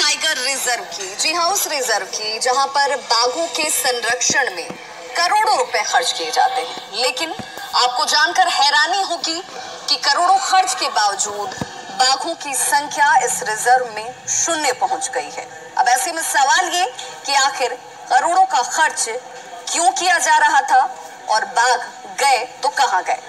Tiger reserve की, जी हाँ, उस रिजर्व की जहां पर बाघों के संरक्षण में करोड़ों रुपए खर्च किए जाते हैं। लेकिन आपको जानकर हैरानी होगी कि करोड़ों खर्च के बावजूद बाघों की संख्या इस रिजर्व में 0 पहुंच गई है। अब ऐसे में सवाल ये कि आखिर करोड़ों का खर्च क्यों किया जा रहा था और बाघ गए तो कहां गए।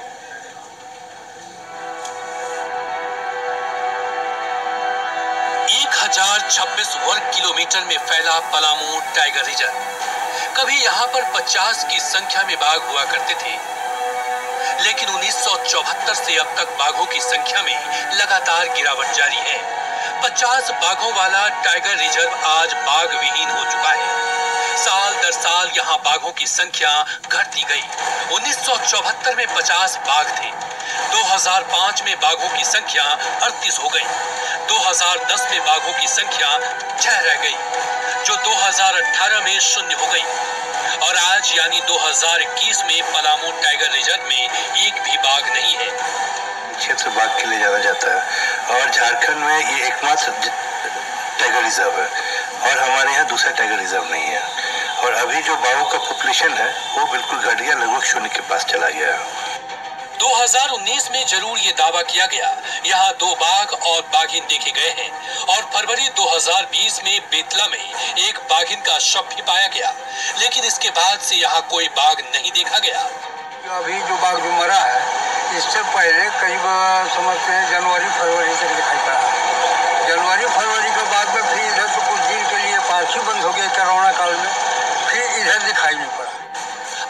1026 वर्ग किलोमीटर में फैला पलामू टाइगर रिजर्व। कभी यहाँ पर 50 की संख्या में बाघ हुआ करते थे, लेकिन 1974 से अब तक बाघों की संख्या में लगातार गिरावट जारी है। 50 बाघों वाला टाइगर रिजर्व आज बाघ विहीन हो चुका है। साल दर साल यहाँ बाघों की संख्या घटती गई। 1974 में 50 बाघ थे, 2005 में बाघों की संख्या 38 हो गई, 2010 में बाघों की संख्या 6 रह गई, जो 2018 में 0 हो गई, और आज यानी 2021 में पलामू टाइगर रिजर्व में एक भी बाघ नहीं है। क्षेत्र बाघ के लिए जाना जाता है और झारखंड में ये एकमात्र टाइगर रिजर्व है और हमारे यहाँ दूसरा टाइगर रिजर्व नहीं है। और अभी जो बाघों का पॉपुलेशन है वो बिल्कुल घट गया, लगभग 0 के पास चला गया है। 2019 में जरूर ये दावा किया गया यहाँ 2 बाघ और बाघिन देखे गए हैं, और फरवरी 2020 में बेतला में एक बाघिन का शव भी पाया गया, लेकिन इसके बाद से यहाँ कोई बाघ नहीं देखा गया। अभी जो बाघ जो मरा है, इससे पहले करीब समझते हैं जनवरी फरवरी तक दिखाई पड़ा। जनवरी फरवरी के बाद में फिर इधर तो कुछ दिन के लिए पार्क ही बंद हो गया कोरोना काल में, फिर इधर दिखाई नहीं पड़ा।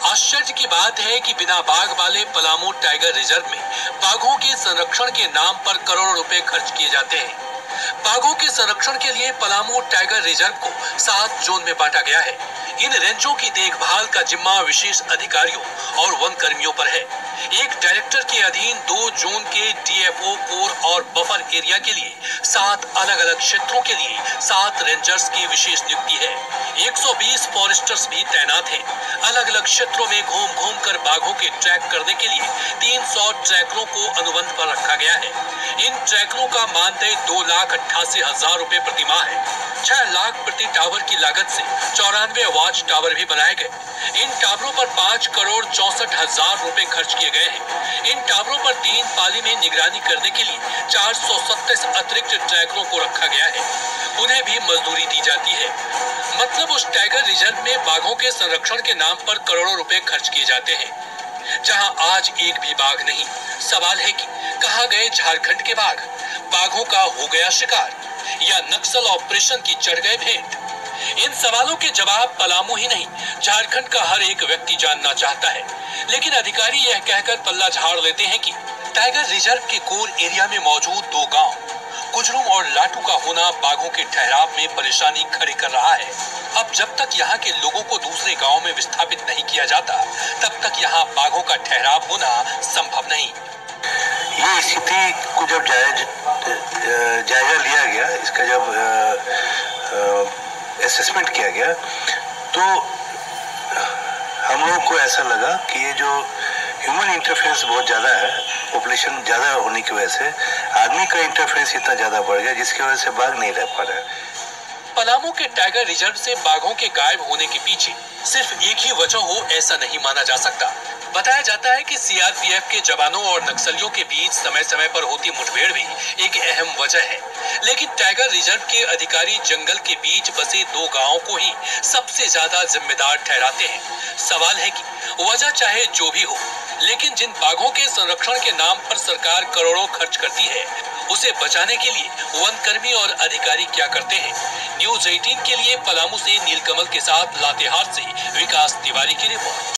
आश्चर्य की बात है कि बिना बाघ वाले पलामू टाइगर रिजर्व में बाघों के संरक्षण के नाम पर करोड़ों रुपए खर्च किए जाते हैं। बाघों के संरक्षण के लिए पलामू टाइगर रिजर्व को 7 जोन में बांटा गया है। इन रेंजों की देखभाल का जिम्मा विशेष अधिकारियों और वन कर्मियों पर है। एक डायरेक्टर के अधीन 2 जोन के डीएफओ कोर और बफर एरिया के लिए 7 अलग अलग क्षेत्रों के लिए 7 रेंजर्स की विशेष नियुक्ति है। 120 फॉरेस्टर्स भी तैनात हैं। अलग अलग क्षेत्रों में घूम घूम कर बाघों के ट्रैक करने के लिए 300 ट्रैकरों को अनुबंध पर रखा गया है। इन ट्रैकरों का मानदेय 2,88,000 रुपए प्रति माह है। 6 लाख प्रति टावर की लागत से 94 वॉच टावर भी बनाए गए। इन टावरों पर 5,64,00,000 रुपए खर्च किए गए हैं। इन टावरों पर 3 पाली में निगरानी करने के लिए 427 अतिरिक्त ट्रैकरों को रखा गया है। उन्हें भी मजदूरी दी जाती है। मतलब उस टाइगर रिजर्व में बाघों के संरक्षण के नाम पर करोड़ों रुपए खर्च किए जाते हैं, जहां आज एक भी बाघ नहीं। सवाल है कि कहां गए झारखंड के बाघ? बाघों का हो गया शिकार या नक्सल ऑपरेशन की चढ़ गए भेंट? इन सवालों के जवाब पलामू ही नहीं, झारखंड का हर एक व्यक्ति जानना चाहता है। लेकिन अधिकारी यह कहकर पल्ला झाड़ लेते हैं कि टाइगर रिजर्व के कोर एरिया में मौजूद 2 गांव कुजरुम और लाटू का होना बाघों के ठहराव में परेशानी खड़ी कर रहा है। अब जब तक यहाँ के लोगों को दूसरे गांव में विस्थापित नहीं किया जाता, तब तक यहाँ बाघों का ठहराव होना संभव नहीं। ये स्थिति को जब जायजा लिया गया, इसका जब असेसमेंट किया गया, तो हम लोगों को ऐसा लगा कि ये जो ह्यूमन इंटरफेरेंस बहुत ज़्यादा है, पॉपुलेशन ज़्यादा होने की वजह से आदमी का इंटरफेरेंस इतना ज़्यादा बढ़ गया, जिसकी वजह से बाघ नहीं रह पा रहा है। पलामू के टाइगर रिजर्व से बाघों के गायब होने के पीछे सिर्फ एक ही वजह हो ऐसा नहीं माना जा सकता। बताया जाता है कि सीआरपीएफ के जवानों और नक्सलियों के बीच समय समय पर होती मुठभेड़ भी एक अहम वजह है। लेकिन टाइगर रिजर्व के अधिकारी जंगल के बीच बसे 2 गांवों को ही सबसे ज्यादा जिम्मेदार ठहराते हैं। सवाल है कि वजह चाहे जो भी हो, लेकिन जिन बाघों के संरक्षण के नाम पर सरकार करोड़ों खर्च करती है, उसे बचाने के लिए वन कर्मी और अधिकारी क्या करते हैं? न्यूज़ 18 के लिए पलामू से नीलकमल के साथ लातेहार से विकास तिवारी की रिपोर्ट।